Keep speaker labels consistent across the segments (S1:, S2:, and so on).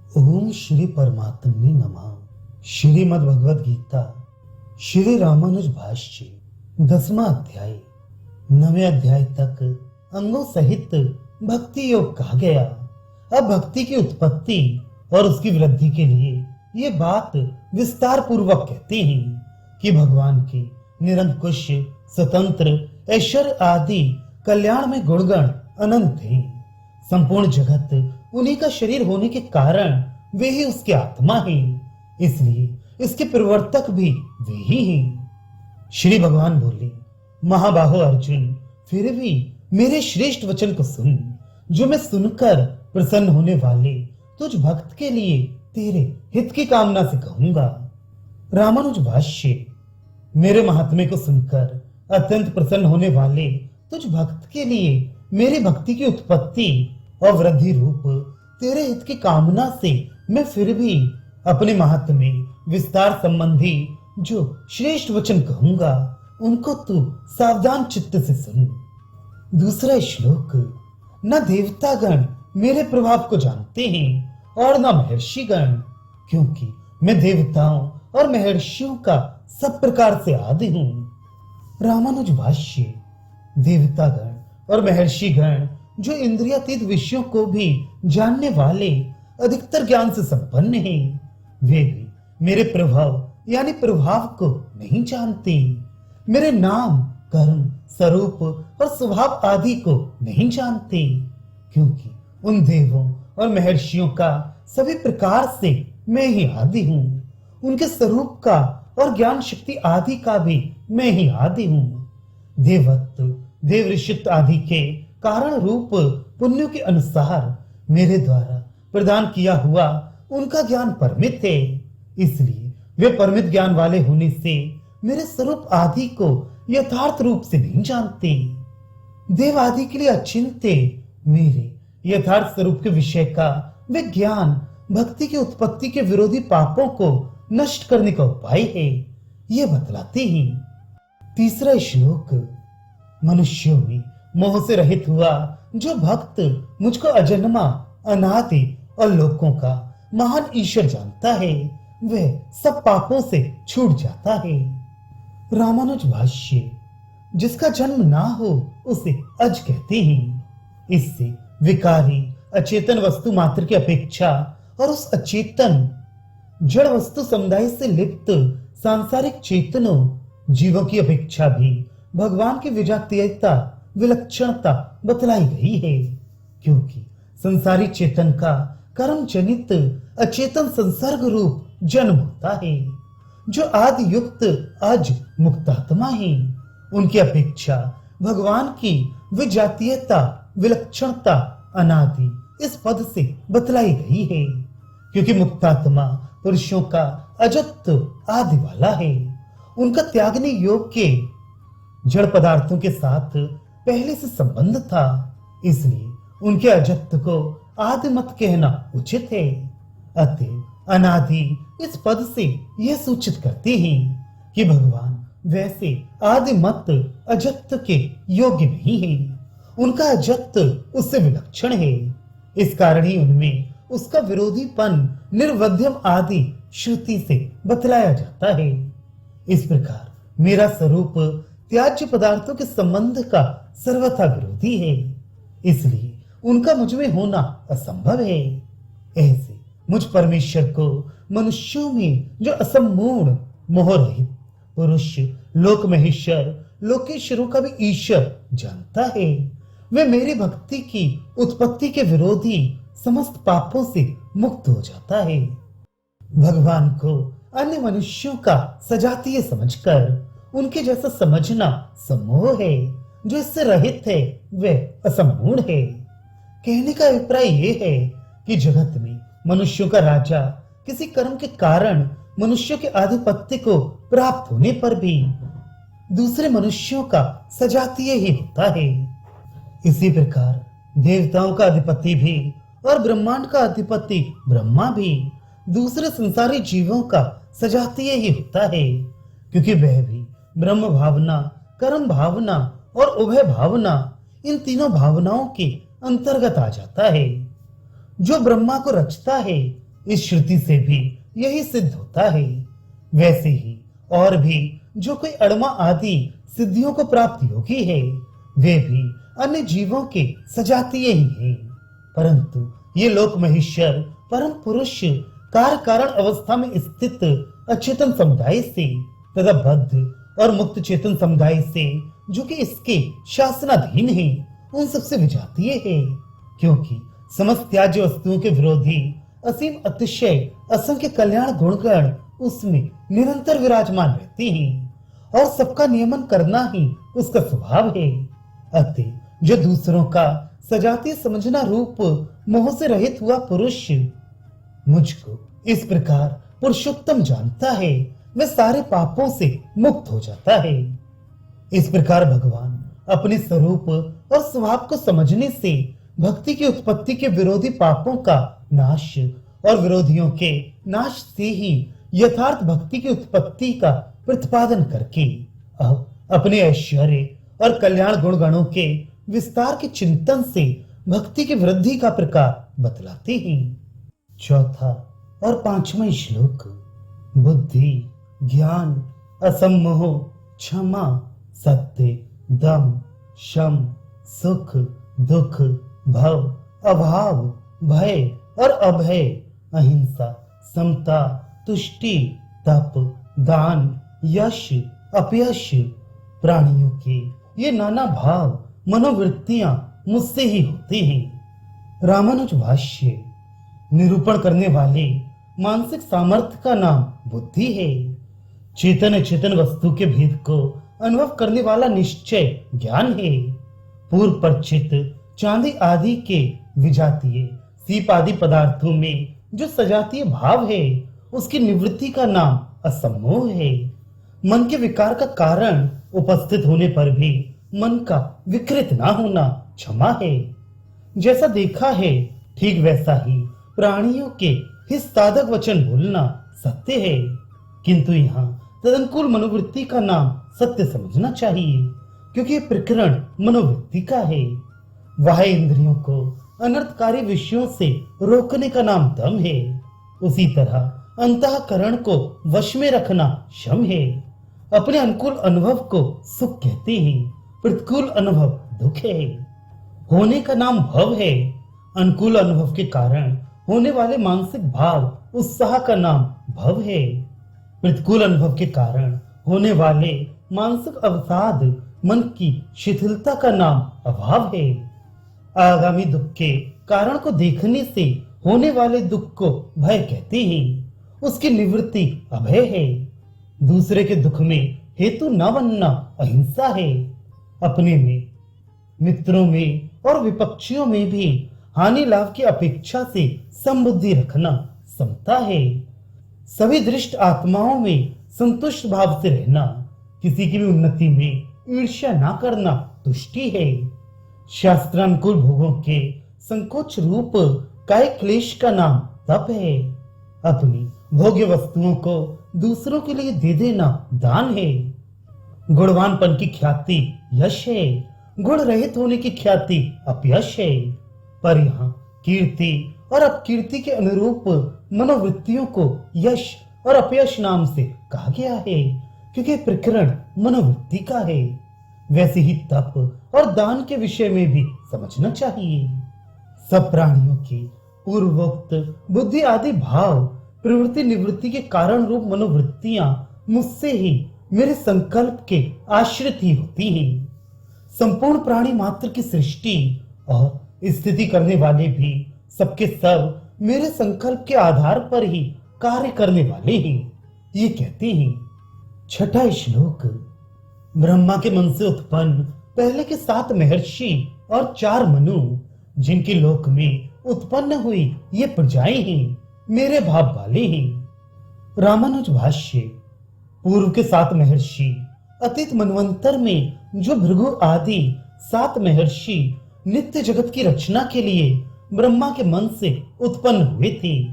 S1: ओम श्री परमात्मने नमः। श्रीमद् भगवद गीता श्री रामानुज भाष्य 10वां अध्याय। 9वें अध्याय तक अंगों सहित भक्ति योग कहा गया। अब भक्ति की उत्पत्ति और उसकी वृद्धि के लिए ये बात विस्तार पूर्वक कहते हैं कि भगवान के निरंकुश स्वतंत्र ऐश्वर्य आदि कल्याण में गुणगण अनंत हैं। संपूर्ण जगत उन्हीं का शरीर होने के कारण वे ही उसकी आत्मा हैं, इसलिए इसके प्रवर्तक भी वे ही हैं। श्री भगवान बोले, महाबाहो अर्जुन, फिर भी मेरे श्रेष्ठ वचन को सुन, जो मैं सुनकर प्रसन्न होने वाले तुझ भक्त के लिए तेरे हित की कामना से कहूंगा। रामानुज भाष्य। मेरे महात्म्य को सुनकर अत्यंत प्रसन्न होने वाले तुझ भक्त के लिए मेरी भक्ति की उत्पत्ति और वृद्धि रूप तेरे हित की कामना से मैं फिर भी अपने महात्म्य विस्तार संबंधी जो श्रेष्ठ वचन कहूंगा उनको तू सावधान चित्त से सुन। दूसरा श्लोक। न देवतागण मेरे प्रभाव को जानते हैं और न महर्षिगण, क्योंकि मैं देवताओं और महर्षियों का सब प्रकार से आदि हूं। रामानुज भाष्य। देवतागण और महर्षिगण जो इंद्रियातीत विषयों को भी जानने वाले अधिकतर ज्ञान से संपन्न हैं, वे भी मेरे प्रभाव यानी प्रभाव को नहीं जानते। मेरे नाम, कर्म, स्वरूप और स्वभाव आदि को नहीं जानते, क्योंकि उन देवों और महर्षियों का सभी प्रकार से मैं ही आदि हूँ। उनके स्वरूप का और ज्ञान शक्ति आदि का भी मैं ही आदि हूँ। देवत्व, देव ऋषित्व आदि के कारण रूप पुण्यों के अनुसार मेरे द्वारा प्रदान किया हुआ उनका ज्ञान परमित है, इसलिए वे परमित ज्ञान वाले होने से मेरे स्वरूप आदि को यथार्थ रूप से नहीं जानते। देव आदि के लिए अचिंत्य मेरे यथार्थ स्वरूप के विषय का वे ज्ञान भक्ति की उत्पत्ति के विरोधी पापों को नष्ट करने का उपाय है, ये बतलाते हैं। तीसरा श्लोक। मनुष्यों में मोह से रहित हुआ जो भक्त मुझको अजन्मा, अनादि और लोकों का महान ईश्वर जानता है, वह सब पापों से छूट जाता है। रामानुज भाष्य। जिसका जन्म ना हो उसे अज कहते हैं। इससे विकारी अचेतन वस्तु मात्र की अपेक्षा और उस अचेतन जड़ वस्तु समुदाय से लिप्त सांसारिक चेतनों जीवों की अपेक्षा भी भगवान की विजातीयता विलक्षणता बतलाई गई है, क्योंकि संसारी चेतन का कर्म जनित अचेतन संसर्ग रूप जन्म होता है। जो आदि युक्त अज मुक्तात्मा है, उनकी अपेक्षा भगवान की विजातीयता विलक्षणता अनादि इस पद से बतलाई गई है, क्योंकि मुक्तात्मा पुरुषों का अजत्व आदि वाला है। उनका त्यागने योग्य जड़ पदार्थों के साथ पहले से संबंध था, इसलिए उनके अजत्व को आदि मत कहना उचित है। अतः अनादि इस पद से यह सूचित करते हैं कि भगवान वैसे आदि मत अजत्व के योग्य नहीं है। उनका अजत्व उससे विलक्षण है, इस कारण ही उनमें उसका विरोधीपन निर्वध्यम आदि श्रुति से बतलाया जाता है। इस प्रकार मेरा स्वरूप त्याज्य पदार्थों के संबंध का सर्वथा विरोधी है, इसलिए उनका मुझ में होना असंभव है। ऐसे मुझ परमेश्वर को मनुष्यों में जो असम्पूर्ण मोह रहित पुरुष लोक महेश्वर लोकेश्वरों का भी ईश्वर जानता है, वे मेरी भक्ति की उत्पत्ति के विरोधी समस्त पापों से मुक्त हो जाता है। भगवान को अन्य मनुष्यों का सजातीय समझकर उनके जैसा समझना सम्मोह है। जो इससे रहित है वह असम्पूर्ण है। कहने का अभिप्राय यह है कि जगत में मनुष्यों का राजा किसी कर्म के कारण मनुष्यों के आधिपत्य को प्राप्त होने पर भी दूसरे मनुष्यों का सजातीय ही होता है। इसी प्रकार देवताओं का अधिपति भी और ब्रह्मांड का अधिपति ब्रह्मा भी दूसरे संसारी जीवों का सजातीय ही होता है, क्योंकि वह भी ब्रह्म भावना, कर्म भावना और उभय भावना, इन तीनों भावनाओं के अंतर्गत आ जाता है। जो ब्रह्मा को रचता है इस श्रुति से भी यही सिद्ध होता है। वैसे ही और भी जो कोई अड़मा आदि सिद्धियों को प्राप्त योगी है, वे भी अन्य जीवों के सजातीय ही हैं। परंतु ये लोक महेश्वर परम पुरुष कार्य कारण अवस्था में स्थित अचेतन समुदाय से तथा बद्ध और मुक्त चेतन समुदाय से जो कि इसके शासनाधीन है, उन सबसे विजातीय है। क्योंकि समस्त त्याज्य वस्तुओं के विरोधी असीम अतिशय असंख्य कल्याण गुणगण उसमें निरंतर विराजमान रहते हैं और सबका नियमन करना ही उसका स्वभाव है। अतः जो दूसरों का सजातीय समझना रूप मोह से रहित हुआ पुरुष मुझको इस प्रकार पुरुषोत्तम जानता है, वह सारे पापों से मुक्त हो जाता है। इस प्रकार भगवान अपने स्वरूप और स्वभाव को समझने से भक्ति की उत्पत्ति के विरोधी पापों का नाश और विरोधियों के नाश से ही यथार्थ भक्ति की उत्पत्ति का प्रतिपादन करके अब अपने ऐश्वर्य और कल्याण गुणगणों के विस्तार के चिंतन से भक्ति की वृद्धि का प्रकार बतलाते हैं। चौथा और पांचवा श्लोक बुद्धि, ज्ञान, असम्मोह, क्षमा, सत्य, दम, शम, सुख, दुख, भव, अभाव, भय और अभय, अहिंसा, समता, तुष्टि, तप, दान, यश, अपयश, प्राणियों के ये नाना भाव मनोवृत्तियां मुझसे ही होते हैं। रामानुज भाष्य निरूपण करने वाले मानसिक सामर्थ्य का नाम बुद्धि है। चेतन चेतन वस्तु के भेद को अनुभव करने वाला निश्चय ज्ञान है। पूर्व परिचित चांदी आदि के विजातीय सीप आदि पदार्थों में जो सजातीय भाव है, उसकी निवृत्ति का नाम असम्मोह है। मन के विकार का कारण उपस्थित होने पर भी मन का विकृत ना होना क्षमा है। जैसा देखा है ठीक वैसा ही प्राणियों के हित साधक वचन बोलना सत्य है, किंतु यहाँ तदनुकूल मनोवृत्ति का नाम सत्य समझना चाहिए, क्योंकि ये प्रकरण मनोवृत्ति का है। वाह इंद्रियों को अनर्थकारी विषयों से रोकने का नाम दम है। उसी तरह अंतःकरण को वश में रखना शम है। अपने अनुकूल अनुभव को सुख कहते हैं, प्रतिकूल अनुभव दुख है। होने का नाम भव है। अनुकूल अनुभव के कारण होने वाले मानसिक भाव उत्साह का नाम भव है। प्रतिकूल अनुभव के कारण होने वाले मानसिक अवसाद मन की शिथिलता का नाम अभाव है। आगामी दुख के कारण को देखने से होने वाले दुख को भय कहते हैं, उसकी निवृत्ति अभय है। दूसरे के दुख में हेतु न बनना अहिंसा है। अपने में, मित्रों में और विपक्षियों में भी हानि लाभ की अपेक्षा से समबुद्धि रखना समता है। सभी दृष्ट आत्माओं में संतुष्ट भाव से रहना, किसी की भी उन्नति में ईर्ष्या ना करना तुष्टि है। शास्त्रानुकूल भोगों के संकोच रूप काय क्लेश का नाम तप है। अपनी भोग्य वस्तुओं को दूसरों के लिए दे देना दान है। गुणवानपन की ख्याति यश है, गुण रहित होने की ख्याति अपयश है। पर यहाँ कीर्ति और अपकीर्ति के अनुरूप मनोवृत्तियों को यश और अपयश नाम से कहा गया है, क्योंकि प्रकरण मनोवृत्ति का है। वैसे ही तप और दान के विषय में भी समझना चाहिए। सब प्राणियों की पूर्वोक्त बुद्धि आदि भाव प्रवृत्ति निवृत्ति के कारण रूप मनोवृत्तियां मुझसे ही मेरे संकल्प के आश्रित ही होती हैं। संपूर्ण प्राणी मात्र की सृष्टि और स्थिति करने वाले भी सबके सब मेरे संकल्प के आधार पर ही कार्य करने वाले हैं, ये कहते हैं। छठा श्लोक ब्रह्मा के मन से उत्पन्न पहले के 7 महर्षि और 4 मनु, जिनके लोक में उत्पन्न हुई ये प्रजाएं हैं, मेरे भाव वाले हैं। रामानुज भाष्य पूर्व के 7 महर्षि अतीत मनवंतर में जो भृगु आदि 7 महर्षि नित्य जगत की रचना के लिए ब्रह्मा के मन से उत्पन्न हुए थे,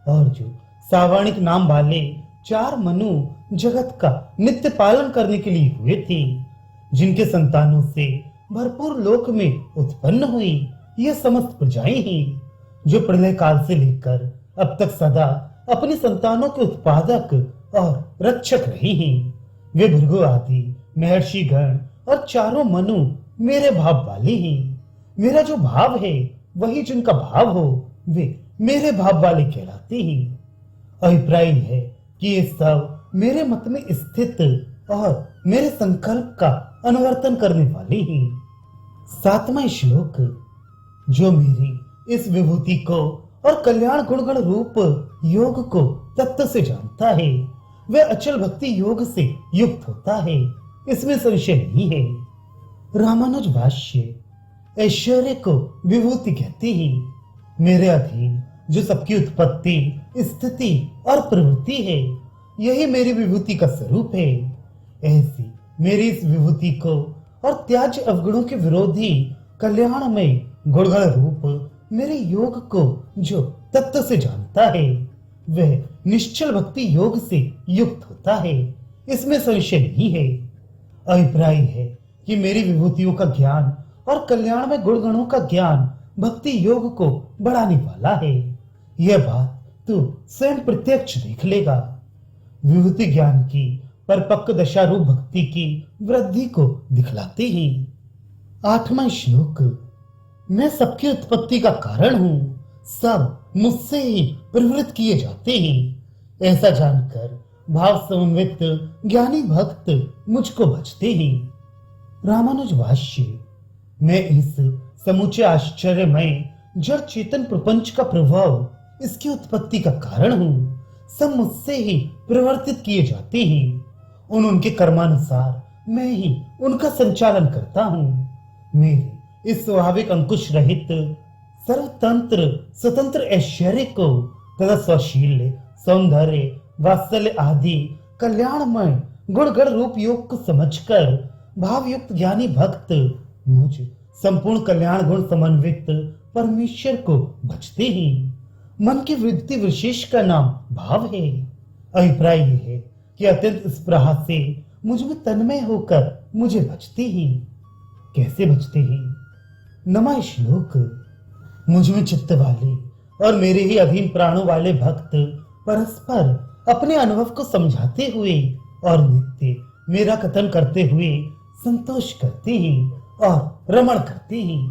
S1: और जो सावर्णिक नाम वाले 4 मनु जगत का नित्य पालन करने के लिए हुए थे, जिनके संतानों से भरपूर लोक में उत्पन्न हुई ये समस्त प्रजाएं हैं, जो प्रलय काल से लेकर अब तक सदा अपनी संतानों के उत्पादक और रक्षक रही हैं। वे भृगु आदि महर्षि गण और चारों मनु मेरे भाव वाले हैं। मेरा जो भाव है वही जिनका भाव हो वे मेरे भाव वाले कहलाते हैं। अभिप्राय है कि ये सब मेरे मत में स्थित और मेरे संकल्प का अनुवर्तन करने वाले हैं। 7वां श्लोक। जो मेरी इस विभूति को और कल्याण गुणगण रूप योग को तत्व से जानता है वह अचल भक्ति योग से युक्त होता है, इसमें संशय नहीं है। रामानुज भाष्य। ऐश्वर्य को विभूति कहते हैं। मेरे अधीन जो सबकी उत्पत्ति स्थिति और प्रवृत्ति है यही मेरी विभूति का स्वरूप है। ऐसी मेरी इस विभूति को और त्याज्य अवगुणों के विरोधी कल्याणमय गुणगण रूप मेरे योग को जो तत्व से जानता है वह निश्चल भक्ति योग से युक्त होता है, इसमें संशय नहीं है। अभिप्राय है कि मेरी विभूतियों का ज्ञान और कल्याण में गुणगणों का ज्ञान भक्ति योग को बढ़ाने वाला है। यह बात तू स्वयं प्रत्यक्ष देख लेगा। विभूति ज्ञान की परिपक्व दशा रूप भक्ति की वृद्धि को दिखलाते हैं। 8वां श्लोक। मैं सबकी उत्पत्ति का कारण हूँ, सब मुझसे ही प्रवृत्त किए जाते हैं। ऐसा जानकर भाव समन्वित ज्ञानी भक्त मुझको भजते हैं। रामानुज भाष्य। मैं इस समूचे आश्चर्यमय जड़ चेतन प्रपंच का प्रभाव इसकी उत्पत्ति का कारण हूँ। सब मुझसे ही प्रवर्तित किए जाते हैं। उनके कर्मानुसार मैं ही उनका संचालन करता हूँ। मेरे इस स्वाभाविक अंकुश रहित सर्वतंत्र स्वतंत्र ऐश्वर्य को तथा स्वशील सौंदर्य वात्सल्य आदि कल्याणमय गुणगण रूप योग को समझकर भावयुक्त ज्ञानी भक्त मुझ संपूर्ण कल्याण गुण समन्वित परमेश्वर को भजते हैं। मन की वृत्ति विशेष का नाम भाव है। अभिप्राय यह है कि अत्यंत स्पृहा से मुझ में तन्मय होकर मुझे भजते हैं। कैसे भजते हैं? 9वां श्लोक। मुझ में चित्त वाले और मेरे ही अधीन प्राणों वाले भक्त परस्पर अपने अनुभव को समझाते हुए और नित्य मेरा कथन करते हुए संतोष करते हैं और रमण करते हैं।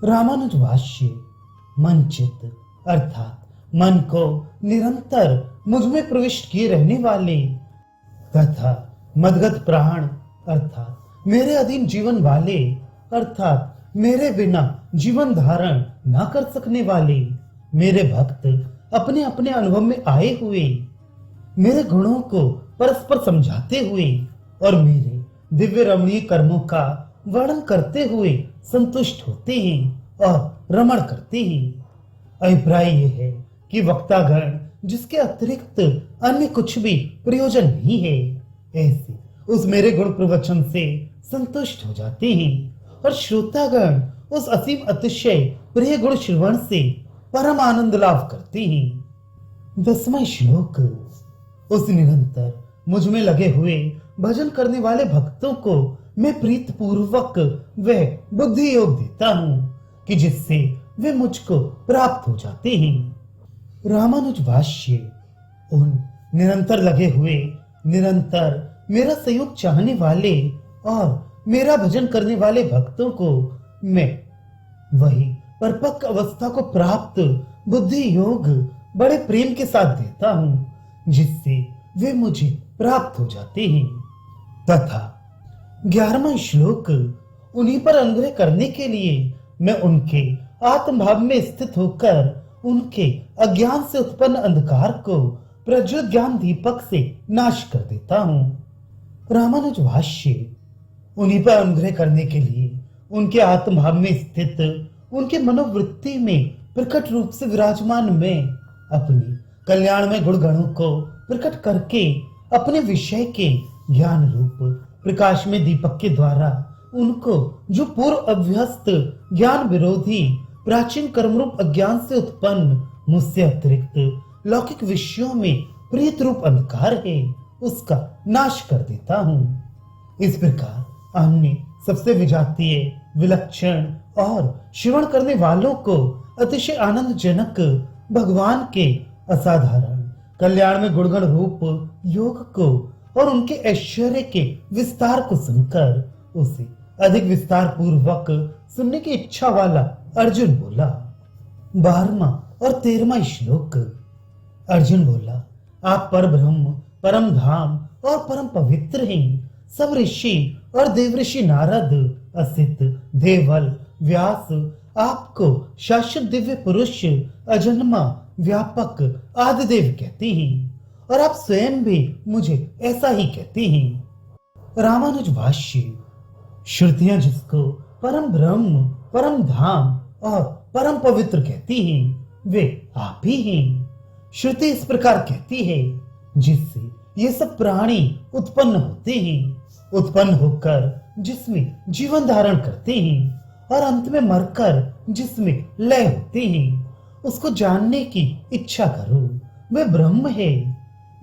S1: रामानुज भाष्य। मन चित्त अर्थात मन को निरंतर मुझ में प्रविष्ट किए रहने वाले तथा मदगत प्राण अर्थात मेरे अधीन जीवन वाले अर्थात मेरे बिना जीवन धारण ना कर सकने वाले मेरे भक्त अपने अपने अनुभव में आए हुए मेरे गुणों को परस्पर समझाते हुए और मेरे दिव्य रमणीय कर्मों का वर्णन करते हुए संतुष्ट होते हैं और रमण करते हैं। अभिप्राय यह है कि वक्तागण जिसके अतिरिक्त अन्य कुछ भी प्रयोजन नहीं है ऐसे उस मेरे गुण प्रवचन से संतुष्ट हो जाते हैं और श्रोतागण उस असीम अतिशय प्रिय गुण श्रवण से परम आनंद लाभ करते हैं। 10वां श्लोक। उस निरंतर मुझ में लगे हुए भजन करने वाले भक्तों को मैं प्रीत पूर्वक वह बुद्धि योग देता हूँ कि जिससे वे मुझको प्राप्त हो जाते हैं। रामानुज भाष्य। उन निरंतर लगे हुए निरंतर मेरा सहयोग चाहने वाले और मेरा भजन करने वाले भक्तों को मैं वही परिपक्व अवस्था को प्राप्त बुद्धि योग बड़े प्रेम के साथ देता हूँ जिससे वे मुझे प्राप्त हो जाते हैं। तथा 11वां श्लोक। उन्हीं पर अनुग्रह करने के लिए मैं उनके आत्मभाव में स्थित होकर उनके अज्ञान से उत्पन्न अंधकार को प्रज्वलित ज्ञान दीपक से नाश कर देता हूँ। रामानुज भाष्य। उन्हीं पर अनुग्रह करने के लिए उनके आत्मभाव में स्थित उनके मनोवृत्ति में प्रकट रूप से विराजमान मैं अपनी कल्याण में गुणगणों को प्रकट करके अपने विषय के ज्ञान रूप प्रकाश में दीपक के द्वारा उनको जो पूर्व अभ्यस्त ज्ञान विरोधी प्राचीन कर्मरूप अज्ञान से उत्पन्न मुझसे अतिरिक्त लौकिक विषयों में प्रीत रूप अंधकार है उसका नाश कर देता हूँ। इस प्रकार अन्य सबसे विजातीय विलक्षण और श्रवण करने वालों को अतिशय आनंदजनक भगवान के असाधारण कल्याण में गुणगण रूप योग को और उनके ऐश्वर्य के विस्तार को सुनकर उसे अधिक विस्तार पूर्वक सुनने की इच्छा वाला अर्जुन बोला। 12वां और 13वां श्लोक। अर्जुन बोला, आप पर ब्रह्म, परम धाम और परम पवित्र हैं। सब ऋषि और देवऋषि नारद, असित, देवल, व्यास आपको शाश्वत दिव्य पुरुष, अजन्मा, व्यापक, आदिदेव कहते हैं और आप स्वयं भी मुझे ऐसा ही कहते हैं। रामानुज भाष्य। श्रुतियां जिसको परम ब्रह्म, परम धाम और परम पवित्र कहती हैं वे आप ही हैं। श्रुति इस प्रकार कहती है, जिससे ये सब प्राणी उत्पन्न होते हैं, उत्पन्न होकर जिसमें जीवन धारण करते हैं और अंत में मरकर जिसमें लय होते हैं, उसको जानने की इच्छा करो। वह ब्रह्म है।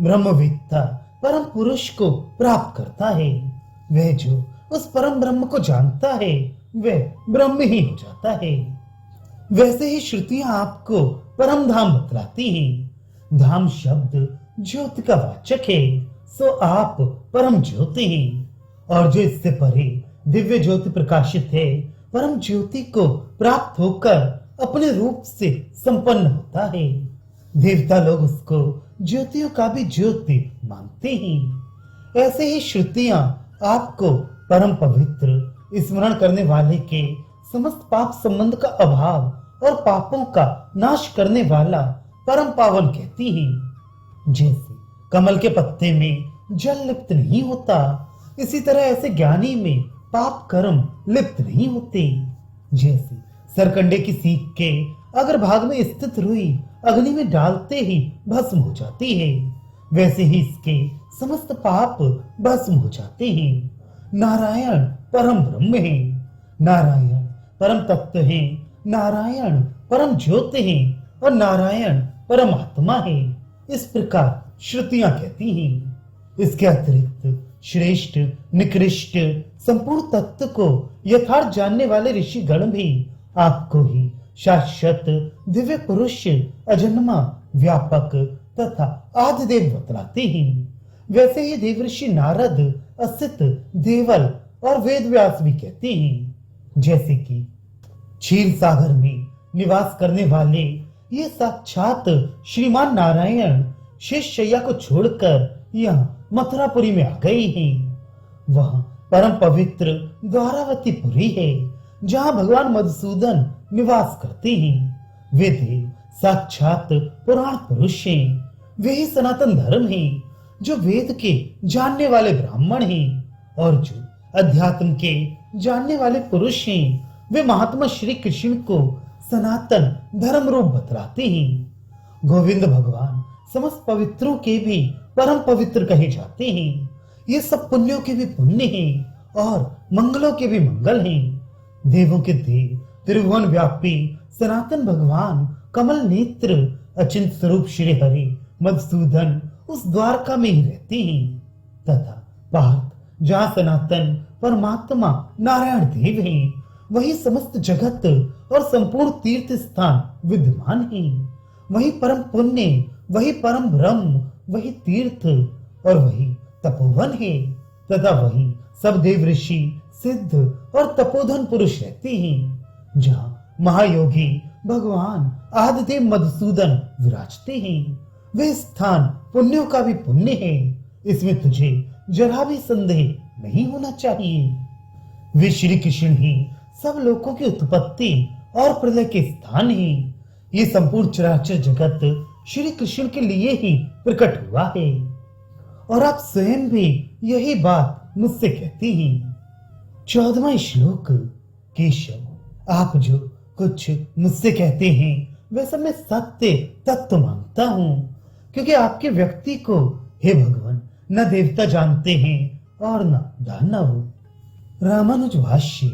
S1: ब्रह्मवेत्ता परम पुरुष को प्राप्त करता है। वह जो उस परम ब्रह्म को जानता है वह ब्रह्म ही हो जाता है। वैसे ही श्रुतियां आपको परम धाम बतलाती हैं। धाम शब्द ज्योति का वाचक है, सो आप परम ज्योति हैं और जो इससे परे दिव्य ज्योति प्रकाशित है, परम ज्योति को प्राप्त होकर अपने रूप से संपन्न होता है। देवता लोग उसको ज्योतियों का भी ज्योति मानते हैं। ऐसे ही श्रुतियां आपको परम पवित्र, स्मरण करने वाले के समस्त पाप संबंध का अभाव और पापों का नाश करने वाला परम पावन कहती हैं। जैसे कमल के पत्ते में जल लिप्त नहीं होता, इसी तरह ऐसे ज्ञानी में पाप कर्म लिप्त नहीं होते। जैसे सरकंडे की सीख के अगर भाग में स्थित रुई अग्नि में डालते ही भस्म हो जाती है, वैसे ही इसके समस्त पाप भस्म हो जाते हैं। नारायण परम ब्रह्म है, नारायण परम तत्व है, नारायण परम ज्योति है और नारायण परमात्मा है। इस प्रकार श्रुतियां कहती हैं। इसके अतिरिक्त श्रेष्ठ, निकृष्ट, संपूर्ण तत्व को यथार्थ जानने वाले ऋषि गण भी आपको ही शाश्वत दिव्य पुरुष, अजन्मा, व्यापक तथा आदिदेव बतलाते हैं। वैसे ही देवऋषि नारद, असित, देवल और वेद व्यास भी कहते हैं। जैसे कि क्षीर सागर में निवास करने वाले ये साक्षात श्रीमान नारायण शेष शैया को छोड़कर यहाँ मथुरापुरी में आ गए हैं। वहाँ परम पवित्र द्वारावती पुरी है, जहाँ भगवान मधुसूदन निवास करते हैं। वे देव साक्षात पुराण पुरुष हैं। वे ही सनातन धर्म हैं, जो वेद के जानने वाले ब्राह्मण हैं और जो अध्यात्म के जानने वाले पुरुष हैं। वे महात्मा श्री कृष्ण को सनातन धर्म रूप बतलाते हैं। गोविंद भगवान समस्त पवित्रों के भी परम पवित्र कहे जाते हैं। ये सब पुण्यों के भी पुण्य हैं और मंगलों के भी मंगल हैं। देवों के देव, त्रिभुवन व्यापी सनातन भगवान, कमल नेत्र, अचिंत स्वरूप श्री हरि मधुसूदन उस द्वारका में ही रहते हैं तथा पार्थ, जहाँ सनातन परमात्मा नारायण देव हैं, वही समस्त जगत और संपूर्ण तीर्थ स्थान विद्यमान हैं। वही परम पुण्य, वही परम ब्रह्म, वही तीर्थ और वही तपोवन है तथा वही सब देव ऋषि, सिद्ध और तपोधन पुरुष रहते हैं, जहाँ महायोगी भगवान आदिदेव मधुसूदन विराजते हैं। वे स्थान पुण्यों का भी पुण्य है, इसमें तुझे जरा भी संदेह नहीं होना चाहिए। वे श्री कृष्ण ही सब लोगों की उत्पत्ति और प्रलय के स्थान हैं। ये संपूर्ण चराचर जगत श्री कृष्ण के लिए ही प्रकट हुआ है और आप स्वयं भी यही बात मुझसे कहती हैं। 14वां श्लोक। केशव, आप जो कुछ मुझसे कहते हैं वह सब मैं सत्य तत्व मानता हूँ, क्योंकि आपके व्यक्ति को हे भगवान न देवता जानते हैं और न दानव। रामानुज भाष्य।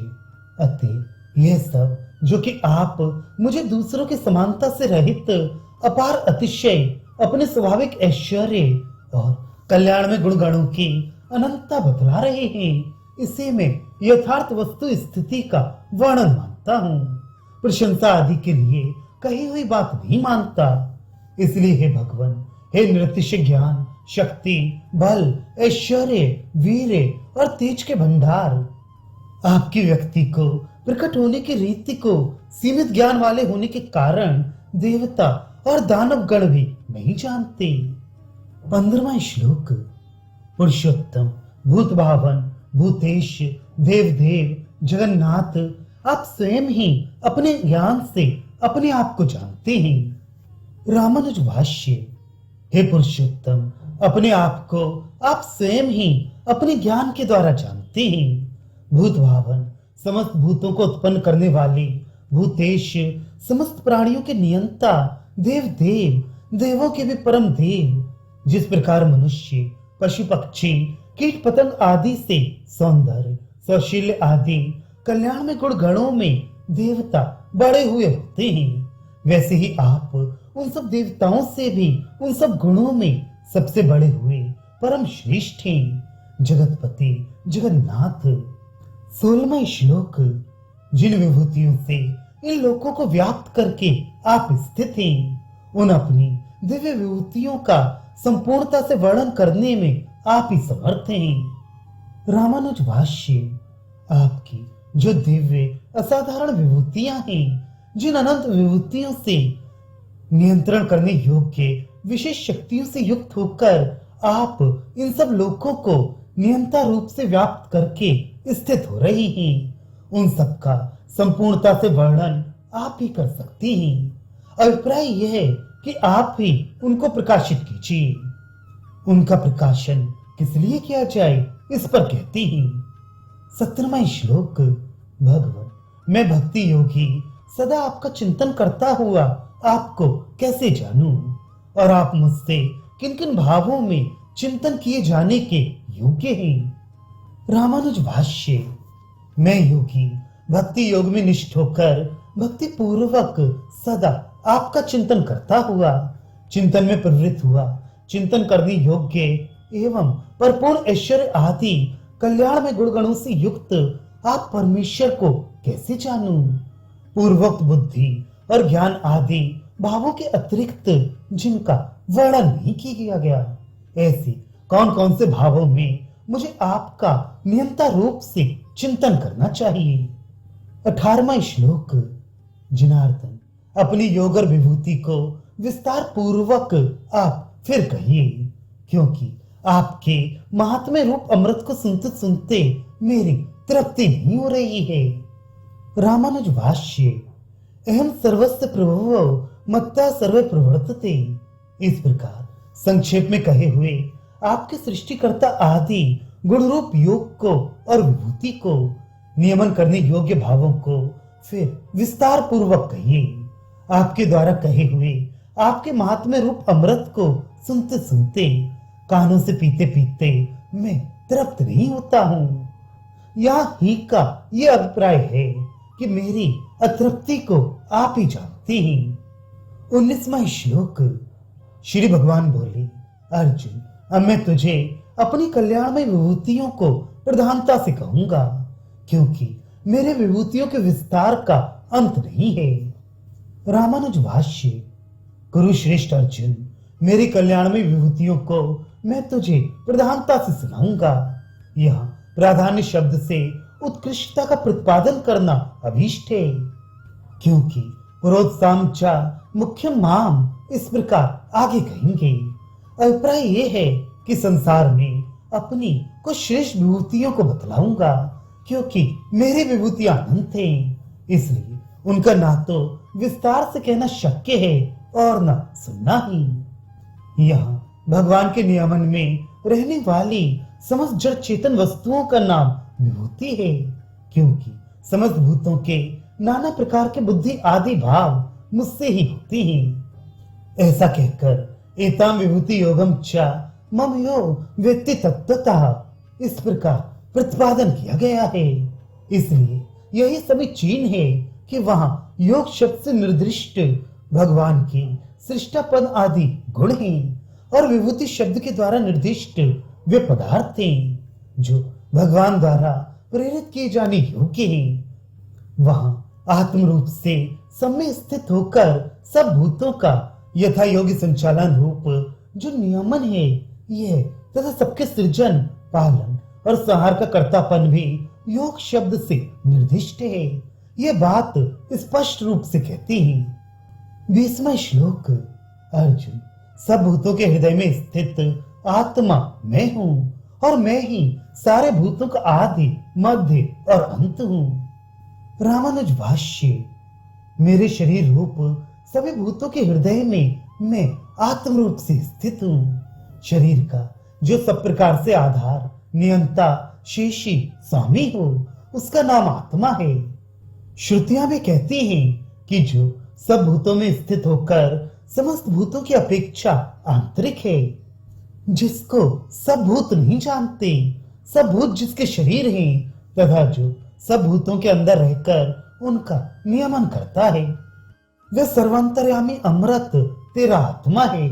S1: अतः यह सब जो कि आप मुझे दूसरों की समानता से रहित अपार अतिशय अपने स्वाभाविक ऐश्वर्य और कल्याण में गुणगणों की अनंतता बतला रहे हैं, इसे मैं यथार्थ वस्तु स्थिति का वर्णन मानता हूँ। प्रशंसा आदि के लिए कही हुई बात नहीं मानता। इसलिए हे भगवान, हे नृत्य ज्ञान, शक्ति, बल, ऐश्वर्य, वीर और तेज के भंडार, आपकी व्यक्ति को प्रकट होने की रीति को सीमित ज्ञान वाले होने के कारण देवता और दानव गण भी नहीं जानते। 15वां श्लोक। पुरुषोत्तम, भूत भावन, भूतेश, देवदेव, जगन्नाथ, आप स्वयं ही अपने ज्ञान से अपने आप को जानते हैं। रामानुज भाष्य। हे पुरुषोत्तम, अपने आप को आप स्वयं ही अपने ज्ञान के द्वारा जानते हैं। भूत भावन, समस्त भूतों को उत्पन्न करने वाले, भूतेश, समस्त प्राणियों के नियंता, देव देव, देवों के भी परम देव, जिस प्रकार मनुष्य, पशु पक्षी, कीट पतंग आदि से सौंदर्य, सौशील्य आदि कल्याण में गुण गणों में देवता बड़े हुए होते हैं, वैसे ही आप उन सब देवताओं से भी उन सब गुणों में सबसे बड़े हुए परम श्रेष्ठ हैं। जगतपति जगन्नाथ। 16वां श्लोक। जिन विभूतियों से इन लोकों को व्याप्त करके आप स्थित हैं, उन अपनी दिव्य विभूतियों का संपूर्णता से वर्णन करने में आप ही समर्थ हैं। रामानुज भाष्य। आपकी जो दिव्य असाधारण विभूतियां हैं, जिन अनंत विभूतियों से नियंत्रण करने योग्य विशेष शक्तियों से युक्त होकर आप इन सब लोकों को नियंता रूप से व्याप्त करके स्थित हो रही हैं, उन सब का संपूर्णता से वर्णन आप ही कर सकती हैं। अभिप्राय यह है कि आप ही उनको प्रकाशित कीजिए। उनका प्रकाशन किस लिए किया जाए, इस पर कहती हैं। 17वां श्लोक। भगवान, मैं भक्ति योगी सदा आपका चिंतन करता हुआ आपको कैसे जानूं, और आप मुझसे किन किन भावों में चिंतन किए जाने के योग्य हैं। रामानुज भाष्य। मैं योगी भक्ति योग में निष्ठ होकर भक्ति पूर्वक सदा आपका चिंतन करता हुआ, चिंतन में प्रवृत्त हुआ, चिंतन करने योग्य एवं भरपूर ऐश्वर्य आदि कल्याण में गुणगणों से युक्त आप परमेश्वर को कैसे जानूं। पूर्वोक्त बुद्धि और ज्ञान आदि भावों के अतिरिक्त जिनका वर्णन नहीं किया गया, ऐसे कौन कौन से भावों में मुझे आपका नियंता रूप से चिंतन करना चाहिए। 18वां श्लोक। जनार्दन, अपनी योग और विभूति को विस्तार पूर्वक आप फिर कहिए, क्योंकि आपके महात्म्य रूप अमृत को सुनते सुनते मेरी तृप्ति नहीं हो रही है। रामानुज भाष्य। अहम सर्वस्य प्रभवो मत्ता सर्वे प्रवर्तते। इस प्रकार संक्षेप में कहे हुए आपके सृष्टिकर्ता आदि गुण रूप योग को और विभूति को, नियमन करने योग्य भावों को फिर विस्तार पूर्वक कहिए। आपके द्वारा कहे हुए आपके महात्म्य रूप अमृत को सुनते सुनते, कानों से पीते पीते मैं तृप्त नहीं होता हूँ। यहाँ ही का ये अभिप्राय है कि मेरी अतृप्ति को आप ही जानते हैं। 19वां श्लोक। श्री भगवान बोले, अर्जुन, अब मैं तुझे अपनी कल्याणमय विभूतियों को प्रधानता से कहूंगा, क्योंकि मेरे विभूतियों के विस्तार का अंत नहीं है। रामानुज भाष्य। कुरुश्रेष्ठ अर्जुन, मेरी कल्याणमय विभूतियों को मैं तुझे प्रधानता से सुनाऊंगा। यहाँ प्राधान्य शब्द से उत्कृष्टता का प्रतिपादन करना अभीष्ट है, क्योंकि प्रोत्साहचा मुख्य माम इस प्रकार आगे कहेंगे। अभिप्राय यह है कि संसार में अपनी कुछ श्रेष्ठ विभूतियों को बतलाऊंगा, क्योंकि मेरी विभूतियां अनंत हैं, इसलिए उनका ना तो विस्तार से कहना शक्य है और न सुनना ही। यहाँ भगवान के नियमन में रहने वाली समस्त जड़ चेतन वस्तुओं का नाम विभूति है, क्योंकि समस्त भूतों के नाना प्रकार के बुद्धि आदि भाव मुझसे ही होते हैं। ऐसा कहकर एताम विभूति योगम च मम यो वेत्ति तत्वतः इस प्रकार प्रतिपादन किया गया है। इसलिए यही सभी चिन्ह है कि वहां योग शब्द से निर्दिष्ट भगवान के सृष्टापद आदि गुण हैं, और विभूति शब्द के द्वारा निर्दिष्ट वे पदार्थ हैं जो भगवान द्वारा प्रेरित किए जाने योग्य हैं। वहां आत्म रूप से सब में स्थित होकर सब भूतों का यथा योग्य संचालन रूप जो नियमन है यह तथा सबके सृजन, पालन और संहार का कर्तापन भी योग शब्द से निर्दिष्ट है। यह बात स्पष्ट रूप से कहती है। 20वां श्लोक। अर्जुन, सब भूतों के हृदय में स्थित आत्मा मैं हूँ और मैं ही सारे भूतों का आदि, मध्य और अंत हूँ। रामानुज भाष्य। मेरे शरीर रूप सभी भूतों के हृदय में मैं आत्म रूप से स्थित हूँ। शरीर का जो सब प्रकार से आधार, नियंता, शेषी, स्वामी हो, उसका नाम आत्मा है। श्रुतियां भी कहती हैं कि जो सब भूतों में स्थित होकर समस्त भूतों की अपेक्षा आंतरिक है, जिसको सब भूत नहीं जानते, सब भूत जिसके शरीर हैं, तथा जो सब भूतों के अंदर रहकर उनका नियमन करता है, वह सर्वांतर्यामी अमृत तेरा आत्मा है।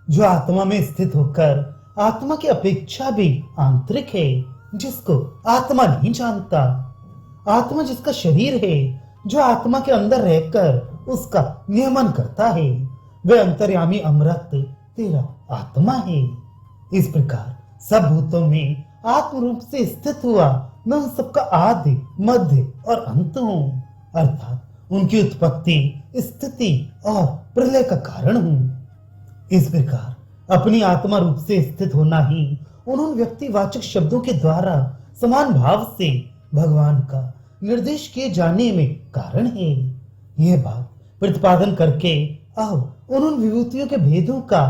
S1: जो आत्मा में स्थित होकर आत्मा की अपेक्षा भी आंतरिक है, जिसको आत्मा नहीं जानता। आत्मा जिसका शरीर है, जो आत्मा के अंदर रहकर उसका नियमन करता है, वह अंतर्यामी अमृत तेरा आत्मा है। इस प्रकार सब भूतों में आत्म रूप से स्थित हुआ मैं उन सबका आदि, मध्य और अंत हूँ, अर्थात उनकी उत्पत्ति, स्थिति और प्रलय का कारण हूँ। इस प्रकार अपनी आत्मा रूप से स्थित होना ही उन व्यक्तिवाचक शब्दों के द्वारा समान भाव से भगवान का निर्देश किए जाने में कारण है। यह बात प्रतिपादन करके अब उन विभूतियों के भेदों का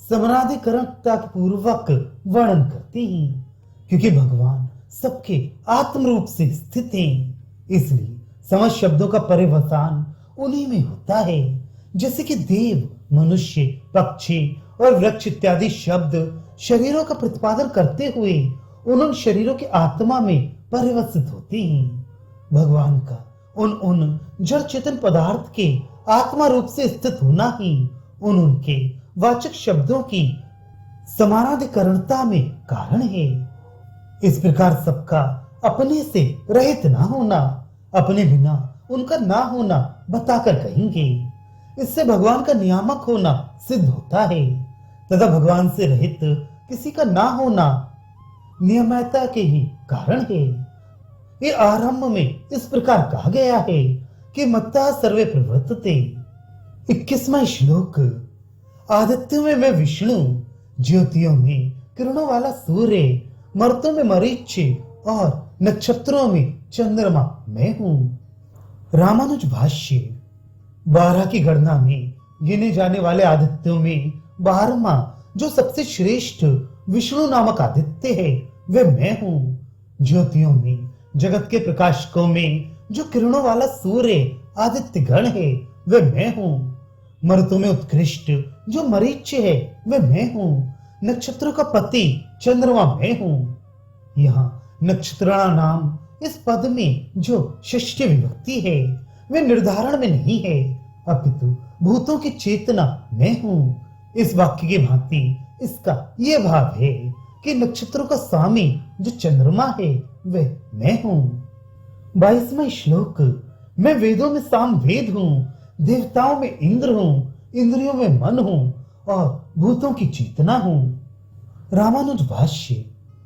S1: समानाधिकरण पूर्वक वर्णन करते हैं, क्योंकि भगवान सबके आत्म रूप से स्थित हैं। इसलिए समस्त शब्दों का परिवर्तन उन्हीं में होता है। जैसे कि देव, मनुष्य, पक्षी और वृक्ष इत्यादि शब्द शरीरों का प्रतिपादन करते हुए उन शरीरों की आत्मा में परिवर्तित होते हैं। भगवान का उन जड़ चेतन पदार्थ के आत्मा रूप से स्थित होना ही उनके वाचक शब्दों की समानाधिकरणता में कारण है। इस प्रकार सबका अपने से रहित ना होना, अपने बिना उनका ना होना बताकर कहेंगे। इससे भगवान का नियामक होना सिद्ध होता है तथा भगवान से रहित किसी का ना होना नियमता के ही कारण है। ये आरंभ में इस प्रकार कहा गया है कि मत्ता सर्वे प्रवर्तते। 21वां श्लोक। आदित्यों में मैं विष्णु, ज्योतियों में किरणों वाला सूर्य, मर्तों में मरीच और नक्षत्रों में चंद्रमा मैं हूँ। रामानुज भाष्य। 12 की गणना में गिने जाने वाले आदित्यों में 12वां जो सबसे श्रेष्ठ विष्णु नामक आदित्य है, वह मैं हूँ। ज्योतियों में, जगत के प्रकाशकों में जो किरणों वाला सूर्य आदित्य गण है, वह मैं हूँ। मर्तों में उत्कृष्ट जो मरीच है, वह मैं हूँ। नक्षत्रों का पति चंद्रमा मैं हूँ। यहाँ नक्षत्रा नाम इस पद में जो षष्ठी विभक्ति है, वे निर्धारण में नहीं है, अपितु भूतों की चेतना मैं हूँ। इस वाक्य की भांति इसका यह भाव है कि नक्षत्रों का स्वामी जो चंद्रमा है, वह मैं हूँ। 22वां श्लोक। मैं वेदों में साम वेद हूँ, देवताओं में इंद्र हूँ, इंद्रियों में मन हूँ और भूतों की चेतना हूँ। रामानुज भाष्य।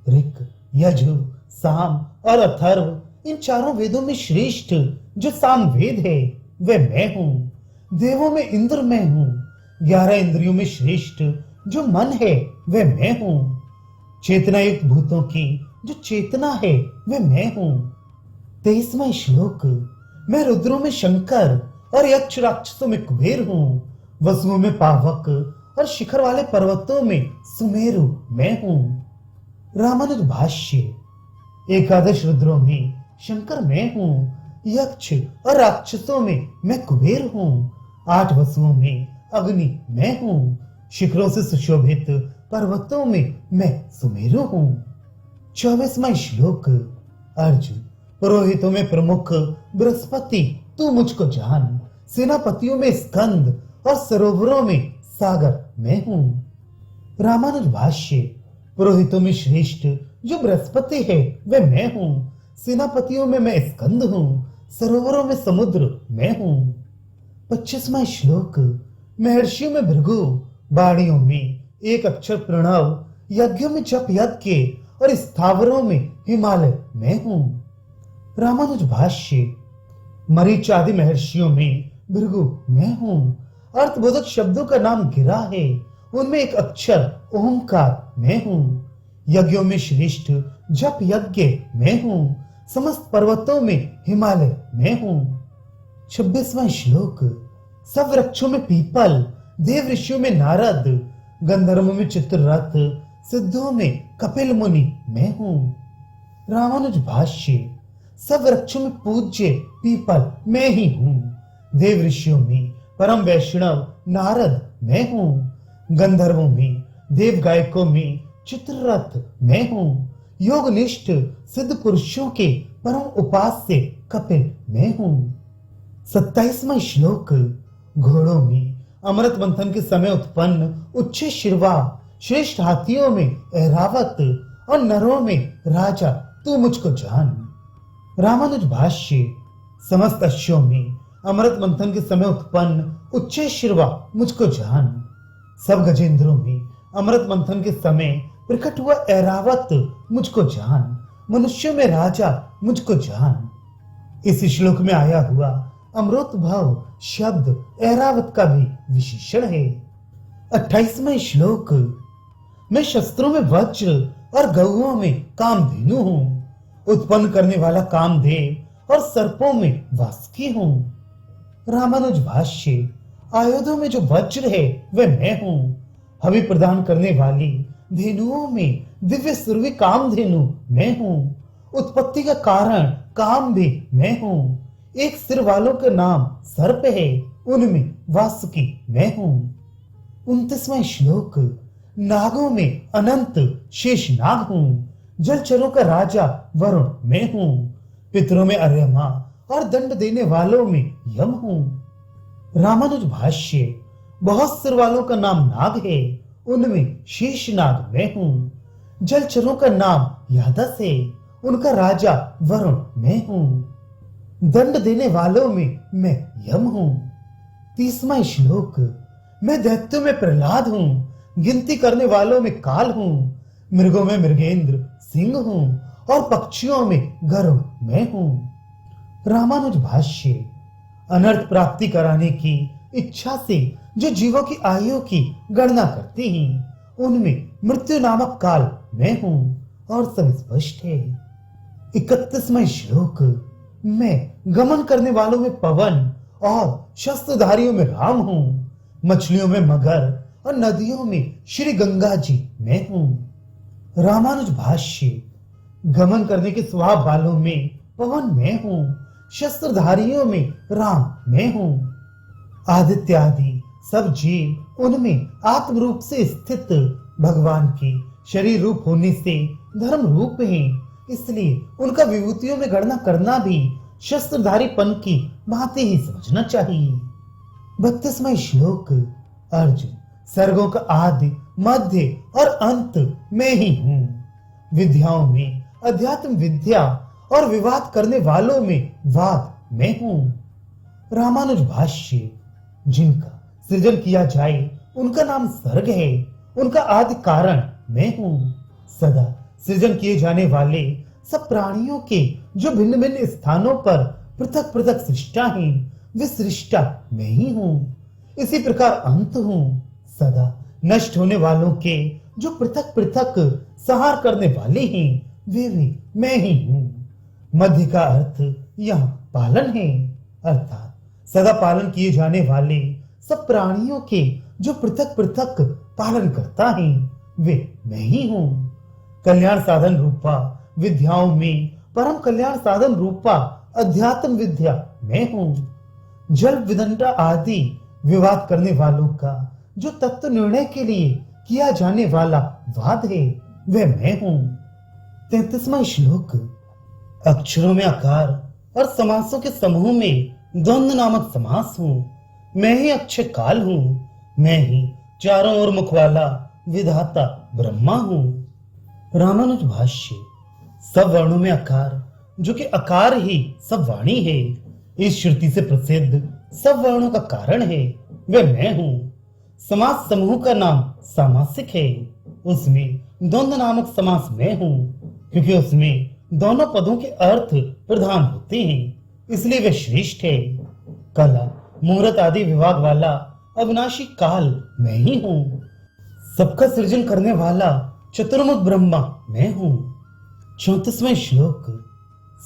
S1: ऋक, यजु, साम और अथर्व इन चारों वेदों में श्रेष्ठ जो साम वेद है, वह मैं हूँ। देवों में इंद्र मैं हूँ। 11 इंद्रियों में श्रेष्ठ जो मन है, वह मैं हूँ। चेतना युक्त भूतों की जो चेतना है, वह मैं हूँ। 23वां श्लोक। मैं रुद्रों में शंकर और यक्ष राक्षसों में कुबेर हूँ। वसुओं में पावक और शिखर वाले पर्वतों में सुमेरु मैं हूँ। रामानुज भाष्य। 11 रुद्रों में शंकर मैं हूँ, यक्ष और राक्षसों में मैं कुबेर हूँ। 8 वसुओं में अग्नि मैं हूँ, शिखरों से सुशोभित पर्वतों में मैं सुमेरु हूँ। 24वां श्लोक। अर्जुन, पुरोहितों में प्रमुख बृहस्पति तू मुझको जान, सेनापतियों में स्कंद और सरोवरों में सागर मैं हूँ। रामानुज भाष्य। पुरोहितों में श्रेष्ठ जो बृहस्पति है, वह मैं हूँ। सेनापतियों में मैं स्कंद हूँ, सरोवरों में समुद्र मैं हूँ। 25वां श्लोक। महर्षियों में भृगु, वाणियों में एक अक्षर प्रणव, यज्ञों में जप यज्ञ और स्थावरों में हिमालय मैं हूं। रामानुज भाष्य। मरीच आदि महर्षियों में भृगु मैं हूं। अर्थबोधक शब्दों का नाम गिरा है, उनमें एक अक्षर ओंकार मैं हूं। यज्ञों में श्रेष्ठ जप यज्ञ मैं हूं। समस्त पर्वतों में हिमालय मैं हूं। 26वां श्लोक। सब वृक्षों में पीपल, देव ऋषियों में नारद, गंधर्वों में चित्ररथ, सिद्धों में कपिल मुनि मैं हूं। रामानुज भाष्य। सब वृक्षों में पूज्य पीपल मैं ही हूं। देव ऋषियों में परम वैष्णव नारद मैं हूं। गंधर्वों में, देव गायकों में चित्ररथ मैं हूं। योगनिष्ठ सिद्ध पुरुषों के परम उपास्य कपिल मैं हूं। 27वां श्लोक। घोड़ों में अमृत मंथन के समय उत्पन्न उच्च शिरवा, श्रेष्ठ हाथियों में ऐरावत और नरों में राजा तू मुझको जान। रामानुज भाष्य। समस्त अश्वों में अमृत मंथन के समय उत्पन्न उच्च शिरवा मुझको जान। सब गजेंद्रों में अमृत मंथन के समय प्रकट हुआ ऐरावत मुझको जान। मनुष्यों में राजा मुझको जान। इस श्लोक में आया हुआ अमृतभव शब्द ऐरावत का भी विशेषण है। 28वां श्लोक। मैं शस्त्रों में वज्र और गौओं में कामधेनु हूं। उत्पन्न करने वाला कामदेव और सर्पों में वासुकी हूं। रामानुज भाष्य। आयुधों में जो वज्र है वह मैं हूं। हवि प्रदान करने वाली धेनुओं में दिव्य सुरभि कामधेनु मैं हूं। उत्पत्ति का कारण काम भी मैं हूं। एक सिर वालों का नाम सर्प है, उनमें वासुकी मैं हूं। 29वां श्लोक। नागों में अनंत शेष नाग हूं। जलचरों का राजा वरुण मैं हूं। पितरों में अर्यमा और दंड देने वालों में यम हूं। रामानुज भाष्य। बहुत सिर वालों का नाम नाग है, उनमें शेष नाग मैं हूं। जलचरों का नाम यादस है, उनका राजा वरुण मैं हूं। दंड देने वालों में मैं यम हूं। 30वां श्लोक। मैं दैत्यों में प्रहलाद हूं। गिनती करने वालों में काल हूं। मृगों में मृगेंद्र सिंह हूं और पक्षियों में गरुड़ मैं हूं। रामानुज भाष्य। अनर्थ प्राप्ति कराने की इच्छा से जो जीवों की आयु की गणना करते हैं, उनमें मृत्यु नामक काल मैं हूं और सब स्पष्ट है। 31वां श्लोक। मैं गमन करने वालों में पवन और शस्त्रधारियों में राम हूं। मछलियों में मगर और नदियों में श्री गंगा जी मैं हूं। रामानुज भाष्य। गमन करने के स्वभाव वालों में पवन मैं हूं। शस्त्रधारियों में राम मैं हूं। आदित्य आदि सब जीव उनमें आत्म रूप से स्थित भगवान के शरीर रूप होने से धर्म रूप हैं, इसलिए उनका विभूतियों में गणना करना भी शस्त्रधारीपन की भांति ही समझना चाहिए। 32वां श्लोक। अर्जुन। सर्गों का आदि मध्य और अंत मैं ही हूं। विद्याओं में अध्यात्म विद्या और विवाद करने वालों में वाद मैं हूं। रामानुज भाष्य। जिनका सृजन किया जाए उनका नाम सर्ग है, उनका आदि कारण मैं हूं। सदा सृजन किए जाने वाले सब प्राणियों के जो भिन्न भिन्न स्थानों पर पृथक पृथक सृष्टा हैं, वे सृष्टा मैं ही हूं। इसी प्रकार अंत हूं। सदा नष्ट होने वालों के जो पृथक पृथक संहार करने वाले हैं, वे भी मैं ही हूं। मध्य का अर्थ यह पालन है, अर्थात सदा पालन किए जाने वाले सब प्राणियों के जो पृथक पृथक पालन करता है, वे मैं ही हूं। कल्याण साधन रूपा विद्याओं में परम कल्याण साधन रूपा अध्यात्म विद्या मैं हूं। जल विदंडा आदि विवाद करने वालों का जो तत्व निर्णय के लिए किया जाने वाला वाद है, वह मैं हूं। 33वां श्लोक। अक्षरों में आकार और समासों के समूह में द्वंद्व नामक समास हूं। मैं ही अक्षय काल हूं। मैं ही चारों ओर मुख वाला विधाता ब्रह्मा हूं। रामानुज भाष्य। सब वर्णों में आकार, जो कि आकार ही सब वाणी है, इस श्रुति से प्रसिद्ध सब वर्णों का कारण है, वह मैं हूं। समास समूह का नाम सामासिक है। उसमें द्वंद्व नामक समास मैं हूँ, क्योंकि उसमें दोनों पदों के अर्थ प्रधान होते हैं, इसलिए वे श्रेष्ठ है। कला मुहूर्त आदि विभाग वाला अविनाशी काल मैं ही हूँ। सबका सृजन करने वाला चतुर्मुख ब्रह्मा मैं हूँ। 34वां श्लोक।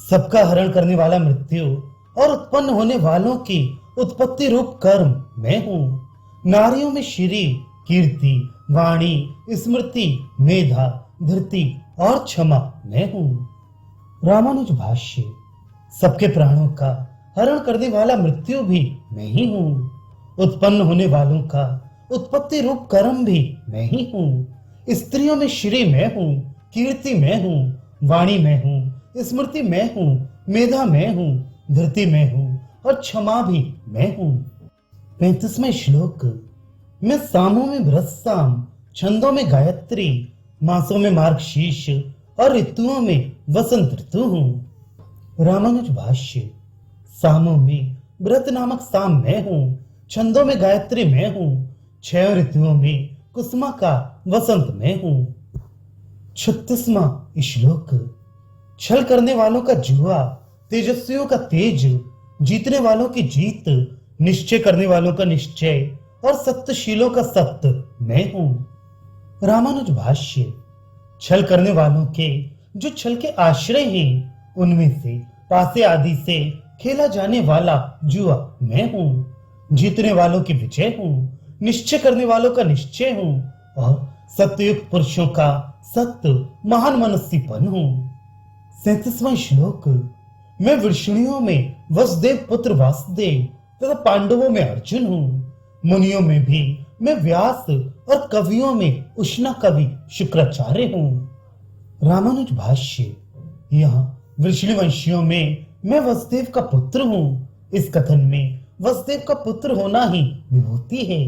S1: सबका हरण करने वाला मृत्यु और उत्पन्न होने वालों की उत्पत्ति रूप कर्म मैं हूँ। नारियों में श्री, कीर्ति, वाणी, स्मृति, मेधा, धृति और क्षमा मैं हूँ। रामानुज भाष्य। सबके प्राणों का हरण करने वाला मृत्यु भी मैं ही हूँ। उत्पन्न होने वालों का उत्पत्ति रूप कर्म भी मैं ही हूँ। स्त्रियों में श्री मैं हूँ, कीर्ति मैं हूँ, वाणी मैं हूँ, स्मृति मैं हूँ, मेधा मैं हूँ, धृति मैं हूँ और क्षमा भी मैं हूँ। 35वां श्लोक। मैं सामों में बृहस्साम, छंदों में गायत्री, मासों में मार्गशीर्ष और ऋतुओं में वसंत ऋतु हूँ। रामानुज भाष्य। सामों में व्रत नामक साम मैं हूँ, छंदों में गायत्री मैं हूँ, 6 ऋतुओं में कुसुमा का वसंत मैं हूँ। 36वां श्लोक। छल करने वालों का जुआ, तेजस्वियों का तेज, जीतने वालों की जीत, निश्चय करने वालों का निश्चय और सत्यशीलों का सत्य मैं हूँ। रामानुज भाष्य। छल करने वालों के जो छल के आश्रय हैं, उनमें से पासे आदि से खेला जाने वाला जुआ मैं हूँ। जीतने वालों की विजय हूँ, निश्चय करने वालों का निश्चय हूँ और सत्ययुक्त पुरुषों का सत्य महान मनस्वीपन हूँ। 37वां श्लोक। मैं वृषणियों में वसुदेव पुत्र वासुदेव तथा पांडवों में अर्जुन हूँ। मुनियों में भी मैं व्यास और कवियों में उष्णा कवि शुक्राचार्य हूँ। रामानुज भाष्य। यहाँ वृषणी वंशियों में मैं वसुदेव का पुत्र हूँ। इस कथन में वसुदेव का पुत्र होना ही विभूति है,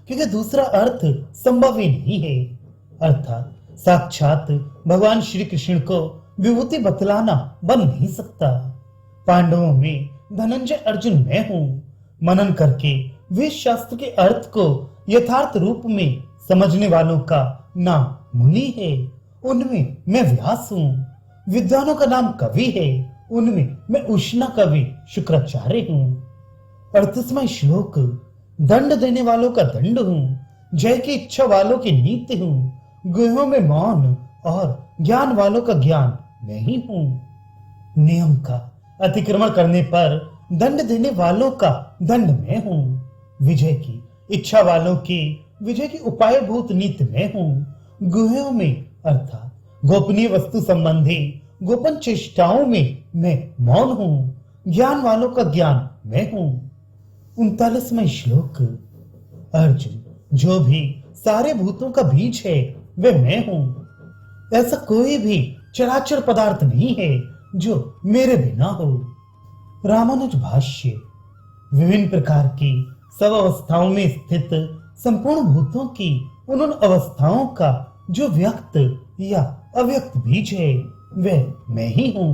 S1: क्योंकि दूसरा अर्थ संभव ही नहीं है। अर्थात साक्षात भगवान श्री कृष्ण को विभूति बतलाना बन नहीं सकता। पांडवों में धनंजय अर्जुन मैं हूँ। मनन करके वेद शास्त्र के अर्थ को यथार्थ रूप में समझने वालों का नाम मुनि है, उनमें मैं व्यास हूँ। विद्वानों का नाम कवि है, उनमें मैं उष्णा कवि शुक्राचार्य हूँ। 38वां श्लोक। दंड देने वालों का दंड हूँ, जय की इच्छा वालों की नीति हूँ, गुहों में मौन और ज्ञान वालों का ज्ञान मैं ही हूँ। नियम का अतिक्रमण करने पर दंड देने वालों का दंड मैं हूँ। विजय की इच्छा वालों की विजय की उपाय भूत नीति मैं हूँ। गुहों में अर्थात गोपनीय वस्तु संबंधी गोपन चेष्टाओं में मैं मौन हूँ। ज्ञान वालों का ज्ञान मैं हूँ। 39वां श्लोक। अर्जुन, जो भी सारे भूतों का बीज है वे मैं हूँ। ऐसा कोई भी चराचर पदार्थ नहीं है जो मेरे बिना हो। रामानुज भाष्य। विभिन्न प्रकार की सब अवस्थाओं में स्थित संपूर्ण भूतों की उन अवस्थाओं का जो व्यक्त या अव्यक्त बीज है वह मैं ही हूँ।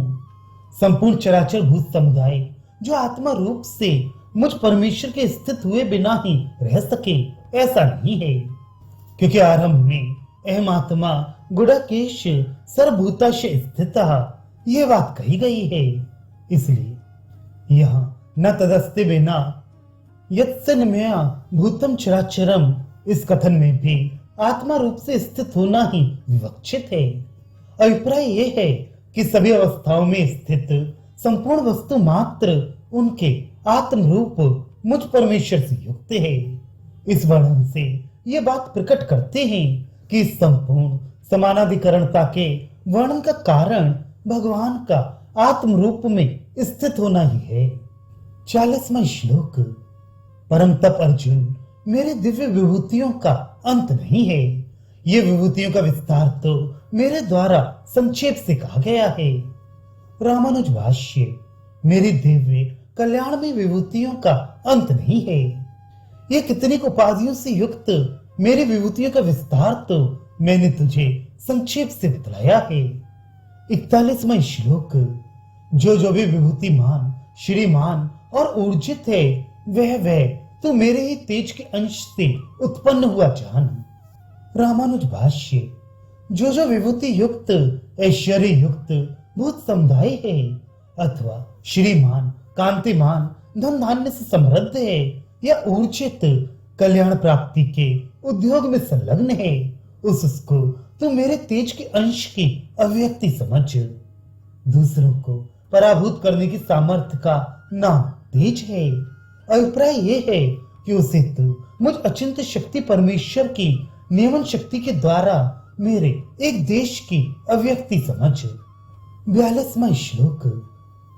S1: संपूर्ण चराचर भूत समुदाय जो आत्मा रूप से मुझ परमेश्वर के स्थित हुए बिना ही रह सके, ऐसा नहीं है, क्योंकि आरंभ में अहम आत्मा गुडाकेश सर्वभूताश स्थितः यह बात कही गई है। इसलिए यहाँ न तदस्ति बिना यत्सन्मया भूतम चराचरम इस कथन में भी आत्मा रूप से स्थित होना ही विवक्षित है। अभिप्राय यह है कि सभी अवस्थाओं में स्थित संपूर्ण वस्तु मात्र उनके आत्म रूप मुझ परमेश्वर से युक्त है। इस वर्णन से ये बात प्रकट करते हैं कि संपूर्ण समानाधिकरणता के वर्णन का कारण भगवान का आत्म रूप में स्थित होना ही है। 40वां श्लोक। परम तप अर्जुन, मेरे दिव्य विभूतियों का अंत नहीं है। ये विभूतियों का विस्तार तो मेरे द्वारा संक्षेप से कहा गया है। रामानुज भाष्य। मेरी दिव्य कल्याणमय विभूतियों का अंत नहीं है। ये कितनी उपाधियों से युक्त मेरी विभूतियों का विस्तार तो मैंने तुझे संक्षेप से बतलाया है। 41वां श्लोक। जो जो भी विभूतिमान, श्रीमान और ऊर्जित है वह तू मेरे ही तेज के अंश से उत्पन्न हुआ जान। रामानुज भाष्य। जो जो विभूति युक्त ऐश्वर्य युक्त भूत समुदाय है अथवा श्रीमान कांतिमान धन धान्य से समृद्ध है या ऊर्जित कल्याण प्राप्ति के उद्योग में संलग्न है, उसको तू मेरे तेज के अंश की अभिव्यक्ति समझ। दूसरों को पराभूत करने की सामर्थ्य का नाम तेज है। अभिप्राय ये है कि उसे तू मुझ अचिंत्य शक्ति परमेश्वर की नियमन शक्ति के द्वारा मेरे एक देश की अभिव्यक्ति समझ। 42वां श्लोक।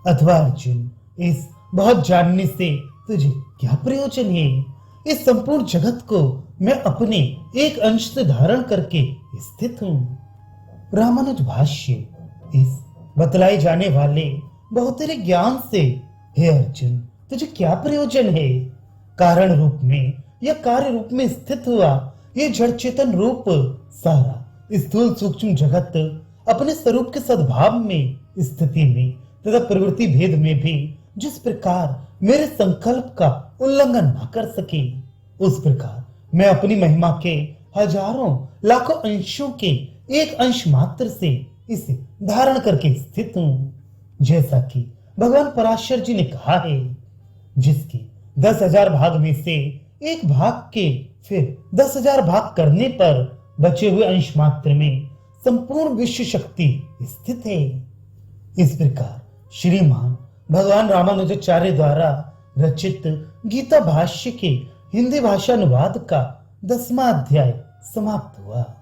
S1: अथवा अर्जुन, इस बहुत जानने से तुझे क्या प्रयोजन है? इस संपूर्ण जगत को मैं अपने एक अंश से धारण करके स्थित हूं। रामानुज भाष्य। इस बतलाए जाने वाले बहुतेरे ज्ञान से हे अर्जुन तुझे क्या प्रयोजन है? कारण रूप में या कार्य रूप में स्थित हुआ ये जड़ चेतन रूप सारा स्थूल सूक्ष्म जगत अपने स्वरूप के सद्भाव में स्थिति में तथा प्रवृत्ति भेद में भी जिस प्रकार मेरे संकल्प का उल्लंघन न कर सके, उस प्रकार मैं अपनी महिमा के हजारों लाखों अंशों के एक अंश मात्र से इसे धारण करके स्थित हूं। जैसा कि भगवान पराशर जी ने कहा है, जिसके 10,000 भाग में से एक भाग के फिर 10,000 भाग करने पर बचे हुए अंश मात्र में संपूर्ण विश्व शक्ति स्थित है। इस प्रकार श्रीमान भगवान रामानुजाचार्य द्वारा रचित गीता भाष्य के हिंदी भाषा अनुवाद का 10वां अध्याय समाप्त हुआ।